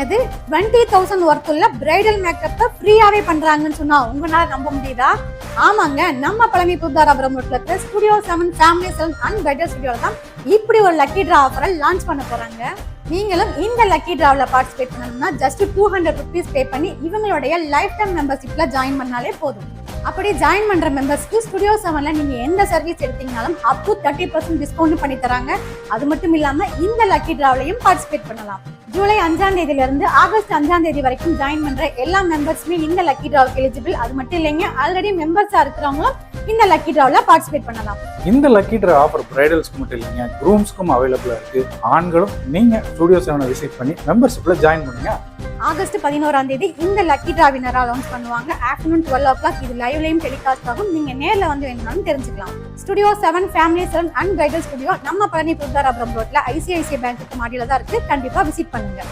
இது 20,000 ஒர்த் உள்ள பிரைடல் மேக்கப்பை ஃப்ரீயாவே பண்றாங்கன்னு சொன்னா உங்களால நம்ப முடியுதா? ஆமாங்க, நம்ம பழனி புத்தாராபுரம் ரோட்ல இருக்க studio 7 family salon and bridal ஸ்டுடியோல தான் இப்படி ஒரு லக்கி டிரா ஆஃபரை லான்ச் பண்ண போறாங்க. நீங்களும் இந்த லக்கி டிராவில் பார்ட்டிசிபேட் பண்ணணும்னா ஜஸ்ட் 200 ருபீஸ் பே பண்ணி இவங்களுடைய லைஃப் டைம் மெம்பர்ஷிப்ல ஜாயின் பண்ணாலே போதும். அப்படி ஜாயின் பண்ற மெம்பர்ஸ்க்கு ஸ்டுடியோ 7ல நீங்க எந்த சர்வீஸ் எடுத்தீங்கனாலும் அப் டு 30% டிஸ்கவுண்ட் பண்ணி தராங்க. அது மட்டும் இல்லாம இந்த லக்கி டிராவிலையும் பார்ட்டிசிபேட் பண்ணலாம். ஜூலை 5ஆம் தேதியில இருந்து ஆகஸ்ட் 5ஆம் தேதி வரைக்கும் ஜாயின் பண்ற எல்லா மெம்பர்ஸுமே இந்த லக்கி டிராவுக்கு எலிஜிபிள். அது மட்டும் இல்லைங்க, ஆல்ரெடி மெம்பர்ஸா இருக்கிறவங்களும் இந்த லக்கி டிராவில் பார்ட்டிசிபேட் பண்ணலாம். இந்த லக்கி டிரா ஆஃபர் பிரைடல்ஸ்க்கு மட்டும் இல்லைங்க, க்ரூம்ஸ்க்கும் அவைலபிளா இருக்கு. ஆண்களும் நீங்க ஸ்டுடியோ 7 விசிட் பண்ணி மெம்பர்ஷிப்ல ஜாயின் பண்ணுங்க. ஆகஸ்ட் 11ஆம் தேதி இந்த லக்கி டிரா வினரா லான்ச் பண்ணுவாங்க. ஆஃப்டர்நூன் 12 o'clock இது லைவ்லயும் டெலிகாஸ்ட் ஆகும். நீங்க நேர்ல வந்து வேணும்னாலும் தெரிஞ்சுக்கலாம். Studio 7 family salon and bridal studio நம்ம பழனி புத்தாராபுரம் ரோட்ல ICICI பேங்க்கு மாடியில தான் இருக்கு. கண்டிப்பா விசிட் பண்ணுங்க.